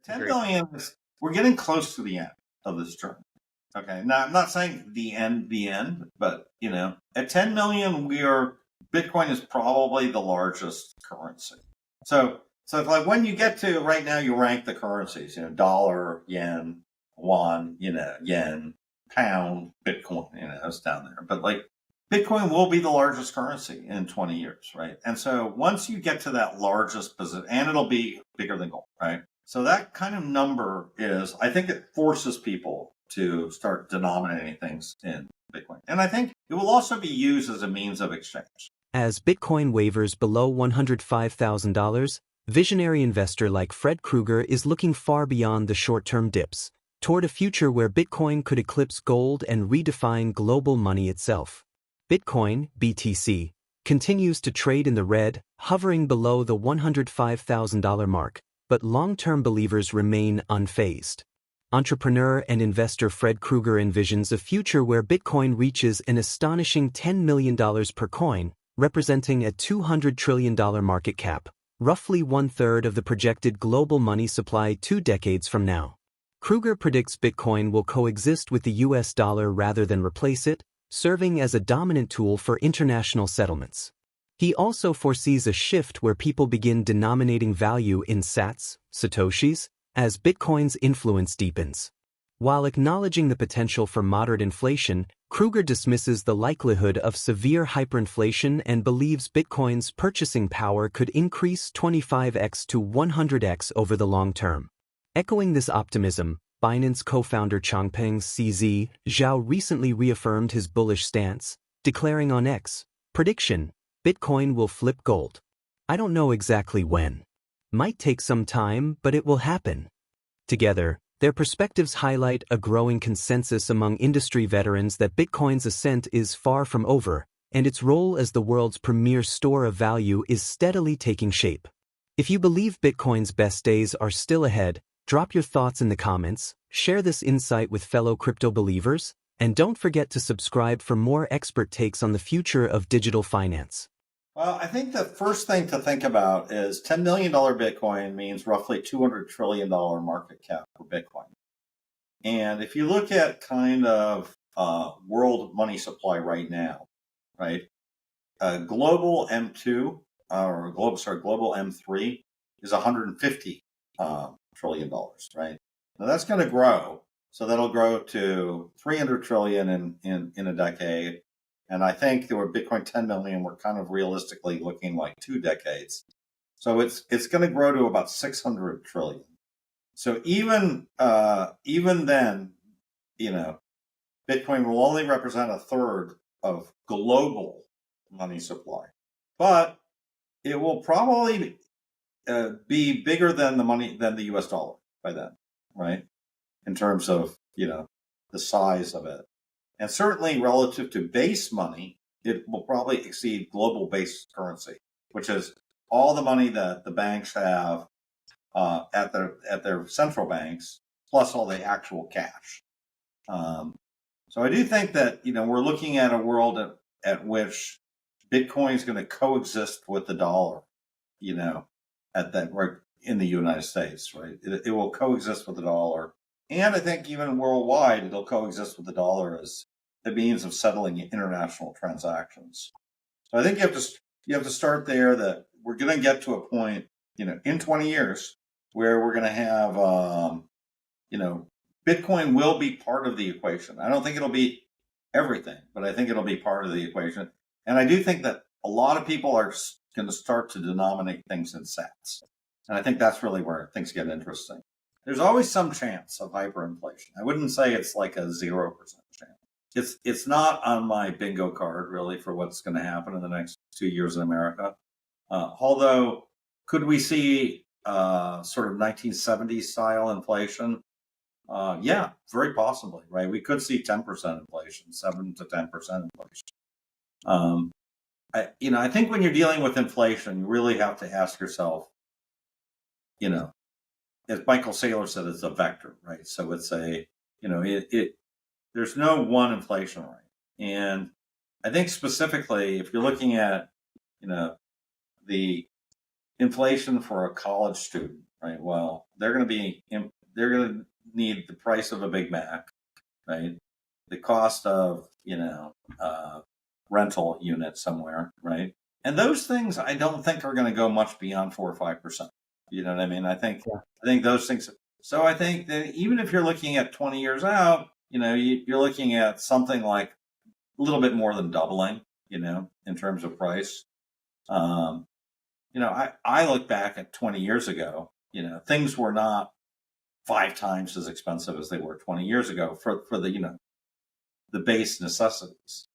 10 Agreed. million is, we're getting close to the end of this journey. Okay. Now, I'm not saying the end, but, at 10 million, Bitcoin is probably the largest currency. So it's like when you get to right now, you rank the currencies, dollar, yen, won, yen, pound, Bitcoin, it's down there. But like Bitcoin will be the largest currency in 20 years, right? And so once you get to that largest position, and it'll be bigger than gold, right? So that kind of number I think it forces people to start denominating things in Bitcoin. And I think it will also be used as a means of exchange. As Bitcoin wavers below $105,000, visionary investor like Fred Krueger is looking far beyond the short-term dips, toward a future where Bitcoin could eclipse gold and redefine global money itself. Bitcoin, BTC, continues to trade in the red, hovering below the $105,000 mark, but long-term believers remain unfazed. Entrepreneur and investor Fred Krueger envisions a future where Bitcoin reaches an astonishing $10 million per coin, representing a $200 trillion market cap, roughly one-third of the projected global money supply 2 decades from now. Krueger predicts Bitcoin will coexist with the US dollar rather than replace it, serving as a dominant tool for international settlements. He also foresees a shift where people begin denominating value in satoshis, as Bitcoin's influence deepens. While acknowledging the potential for moderate inflation, Krueger dismisses the likelihood of severe hyperinflation and believes Bitcoin's purchasing power could increase 25x to 100x over the long term. Echoing this optimism, Binance co-founder Changpeng CZ Zhao recently reaffirmed his bullish stance, declaring on X, prediction, Bitcoin will flip gold. I don't know exactly when. Might take some time, but it will happen. Together, their perspectives highlight a growing consensus among industry veterans that Bitcoin's ascent is far from over, and its role as the world's premier store of value is steadily taking shape. If you believe Bitcoin's best days are still ahead, drop your thoughts in the comments, share this insight with fellow crypto believers, and don't forget to subscribe for more expert takes on the future of digital finance. Well, I think the first thing to think about is $10 million Bitcoin means roughly $200 trillion market cap for Bitcoin. And if you look at kind of world money supply right now, right, global M2 global M3 is $150 trillion, right? Now that's going to grow, so that'll grow to 300 trillion in a decade. And I think there were Bitcoin 10 million. We're kind of realistically looking like 2 decades. So it's going to grow to about 600 trillion. So even then, Bitcoin will only represent a third of global money supply, but it will probably be bigger than the US dollar by then, right? In terms of, the size of it. And certainly relative to base money, it will probably exceed global base currency, which is all the money that the banks have at their central banks, plus all the actual cash. So I do think that, we're looking at a world at which Bitcoin is going to coexist with the dollar, right in the United States, right? It will coexist with the dollar. And I think even worldwide, it'll coexist with the dollar as a means of settling international transactions. So I think you have to start there, that we're going to get to a point, in 20 years where we're going to have, Bitcoin will be part of the equation. I don't think it'll be everything, but I think it'll be part of the equation. And I do think that a lot of people are going to start to denominate things in sats. And I think that's really where things get interesting. There's always some chance of hyperinflation. I wouldn't say it's like a 0% chance. It's not on my bingo card, really, for what's going to happen in the next 2 years in America. Although, could we see sort of 1970s style inflation? Yeah, very possibly, right? We could see 10% inflation, 7 to 10% inflation. I think when you're dealing with inflation, you really have to ask yourself, as Michael Saylor said, it's a vector, right? So it's there's no one inflation rate. And I think specifically, if you're looking at, the inflation for a college student, right? Well, they're going to need the price of a Big Mac, right? The cost of, rental unit somewhere, right? And those things I don't think are going to go much beyond 4 or 5%. You know what I mean? I think those things. So I think that even if you're looking at 20 years out, you're looking at something like a little bit more than doubling, in terms of price. I look back at 20 years ago, things were not 5 times as expensive as they were 20 years ago for the base necessities.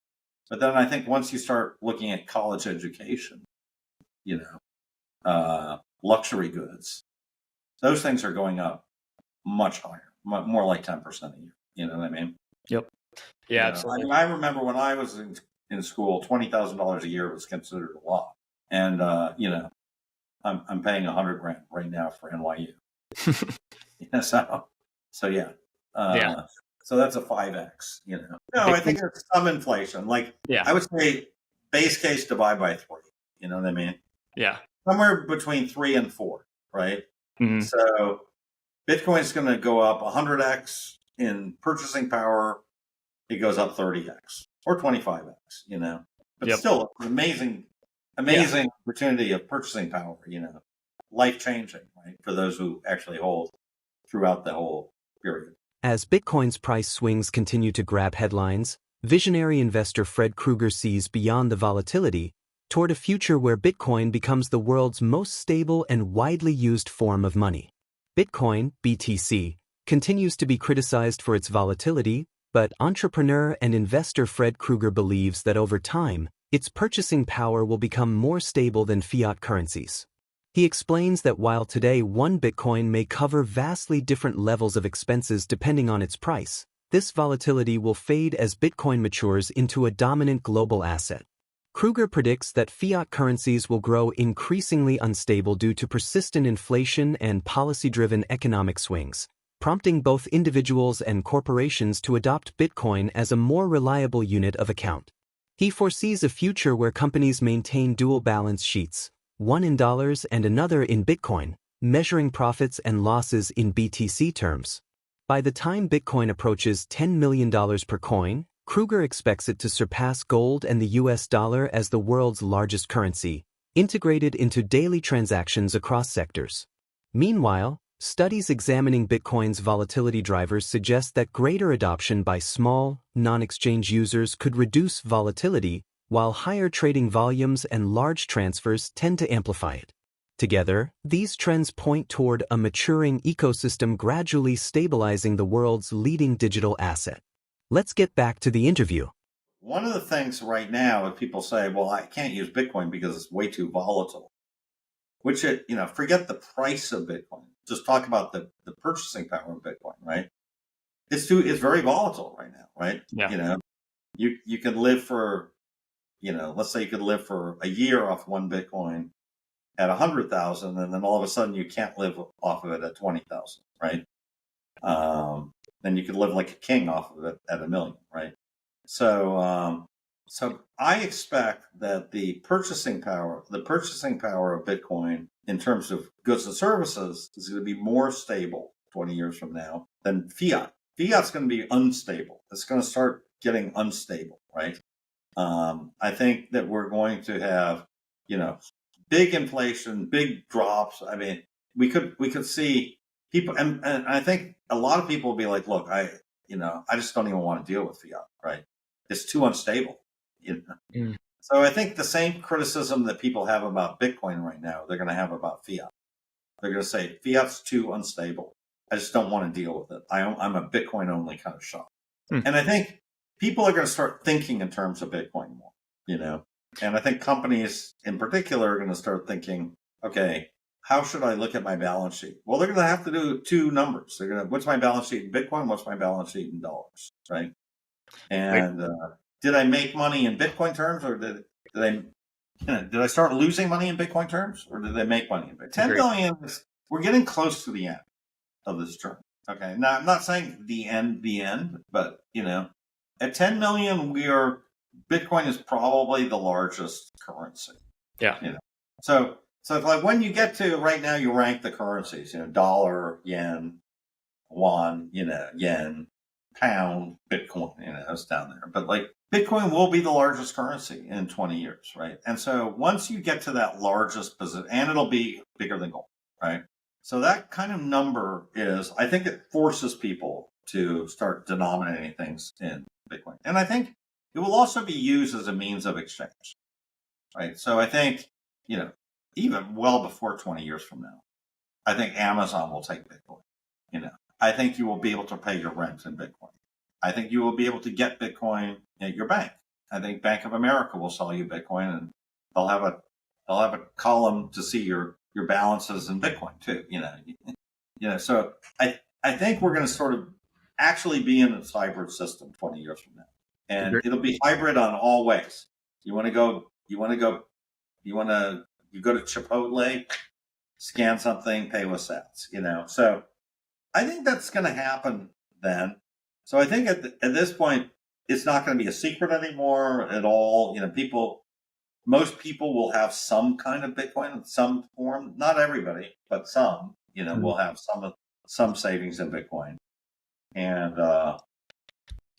But then I think once you start looking at college education, luxury goods, those things are going up much higher, more like 10% a year. You know what I mean? Yep. Yeah, absolutely. I remember when I was in school, $20,000 a year was considered a lot. And, I'm paying $100,000 right now for NYU. So yeah. So that's a 5x, No, I think there's some inflation. I would say base case divide by 3. You know what I mean? Yeah. Somewhere between 3 and 4, right? Mm-hmm. So Bitcoin's going to go up 100x in purchasing power. It goes up 30x or 25x, But still, amazing opportunity of purchasing power, life changing, right? For those who actually hold throughout the whole period. As Bitcoin's price swings continue to grab headlines, visionary investor Fred Krueger sees beyond the volatility toward a future where Bitcoin becomes the world's most stable and widely used form of money. Bitcoin, BTC, continues to be criticized for its volatility, but entrepreneur and investor Fred Krueger believes that over time, its purchasing power will become more stable than fiat currencies. He explains that while today one Bitcoin may cover vastly different levels of expenses depending on its price, this volatility will fade as Bitcoin matures into a dominant global asset. Krueger predicts that fiat currencies will grow increasingly unstable due to persistent inflation and policy-driven economic swings, prompting both individuals and corporations to adopt Bitcoin as a more reliable unit of account. He foresees a future where companies maintain dual balance sheets, one in dollars and another in Bitcoin, measuring profits and losses in BTC terms. By the time Bitcoin approaches $10 million per coin, Krueger expects it to surpass gold and the US dollar as the world's largest currency, integrated into daily transactions across sectors. Meanwhile, studies examining Bitcoin's volatility drivers suggest that greater adoption by small, non-exchange users could reduce volatility, while higher trading volumes and large transfers tend to amplify it. Together, these trends point toward a maturing ecosystem gradually stabilizing the world's leading digital asset. Let's get back to the interview. One of the things right now is people say, well, I can't use Bitcoin because it's way too volatile. Which, forget the price of Bitcoin. Just talk about the purchasing power of Bitcoin, right? It's very volatile right now, right? Yeah. You can live for, let's say you could live for a year off one Bitcoin at 100,000, and then all of a sudden you can't live off of it at 20,000, right? Then you could live like a king off of it at 1 million, right? So I expect that the purchasing power of Bitcoin in terms of goods and services is going to be more stable 20 years from now than fiat. Fiat's going to be unstable. It's going to start getting unstable, right? I think that we're going to have, big inflation, big drops. I mean, we could see people, and I think a lot of people will be like, look, I just don't even want to deal with fiat, right? It's too unstable. So I think the same criticism that people have about Bitcoin right now, they're going to have about fiat. They're going to say, fiat's too unstable. I just don't want to deal with it. I'm a Bitcoin only kind of shop. And I think people are going to start thinking in terms of Bitcoin more, and I think companies in particular are going to start thinking, okay, how should I look at my balance sheet? Well, they're going to have to do 2 numbers. They're going to, what's my balance sheet in Bitcoin? What's my balance sheet in dollars? Right. And, did I make money in Bitcoin terms, or did I start losing money in Bitcoin terms, or did they make money in Bitcoin? 10 million, we're getting close to the end of this term. Okay. Now, I'm not saying the end, but, at 10 million, Bitcoin is probably the largest currency. Yeah. So So it's like when you get to right now, you rank the currencies, dollar, yen, won, yen, pound, Bitcoin, it's down there. But like Bitcoin will be the largest currency in 20 years, right? And so once you get to that largest position, and it'll be bigger than gold, right? So that kind of number I think it forces people to start denominating things in Bitcoin. And I think it will also be used as a means of exchange, right? So I think, even well before 20 years from now, I think Amazon will take Bitcoin. I think you will be able to pay your rent in Bitcoin. I think you will be able to get Bitcoin at your bank. I think Bank of America will sell you Bitcoin, and they'll have a column to see your balances in Bitcoin too. So I think we're going to sort of actually be in a hybrid system 20 years from now, and it'll be hybrid on all ways. You go to Chipotle, scan something, pay with sats. So I think that's going to happen then. So I think at this point, it's not going to be a secret anymore at all. Most people will have some kind of Bitcoin in some form. Not everybody, but some, will have some savings in Bitcoin. And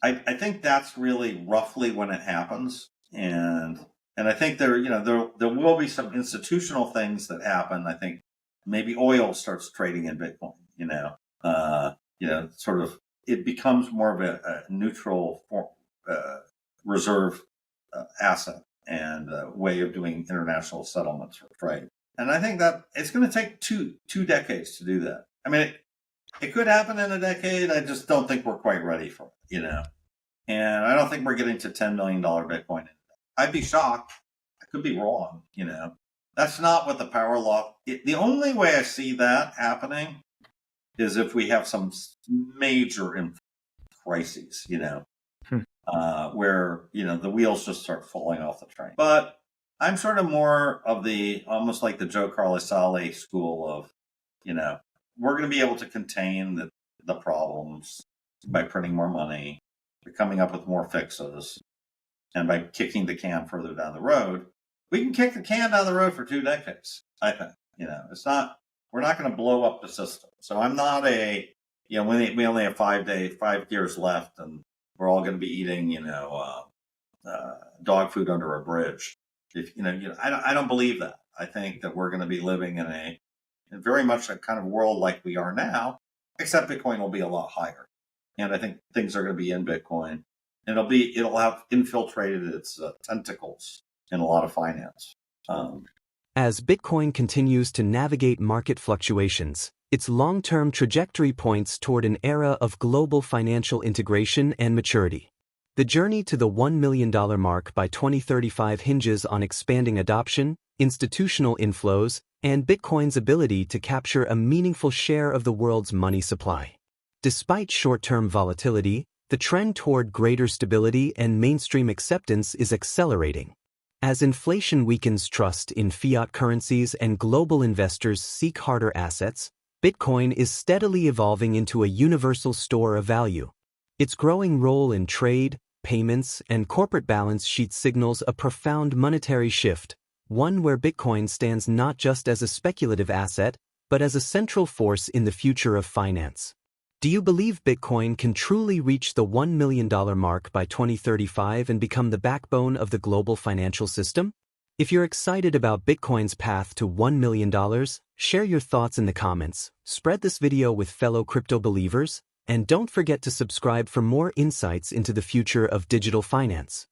I think that's really roughly when it happens. And I think there will be some institutional things that happen. I think maybe oil starts trading in Bitcoin, sort of it becomes more of a neutral reserve asset and way of doing international settlements for trade. And I think that it's going to take two decades to do that. I mean, it could happen in a decade. I just don't think we're quite ready for it, And I don't think we're getting to $10 million Bitcoin. I'd be shocked. I could be wrong, That's not what the power law. The only way I see that happening is if we have some major crises, where, the wheels just start falling off the train. But I'm sort of more of almost like the Joe Carlisale school of, we're going to be able to contain the problems by printing more money, by coming up with more fixes, and by kicking the can further down the road. We can kick the can down the road for 2 decades, I think. We're not going to blow up the system. So I'm not we only have 5 years left, and we're all going to be eating, dog food under a bridge. I don't believe that. I think that we're going to be living in very much a kind of world like we are now, except Bitcoin will be a lot higher. And I think things are going to be in Bitcoin, and it'll have infiltrated its tentacles in a lot of finance. As Bitcoin continues to navigate market fluctuations, its long-term trajectory points toward an era of global financial integration and maturity. The journey to the $1 million mark by 2035 hinges on expanding adoption, institutional inflows, and Bitcoin's ability to capture a meaningful share of the world's money supply. Despite short-term volatility, the trend toward greater stability and mainstream acceptance is accelerating. As inflation weakens trust in fiat currencies and global investors seek harder assets, Bitcoin is steadily evolving into a universal store of value. Its growing role in trade, payments, and corporate balance sheets signals a profound monetary shift, one where Bitcoin stands not just as a speculative asset, but as a central force in the future of finance. Do you believe Bitcoin can truly reach the $1 million mark by 2035 and become the backbone of the global financial system? If you're excited about Bitcoin's path to $1 million, share your thoughts in the comments, spread this video with fellow crypto believers, and don't forget to subscribe for more insights into the future of digital finance.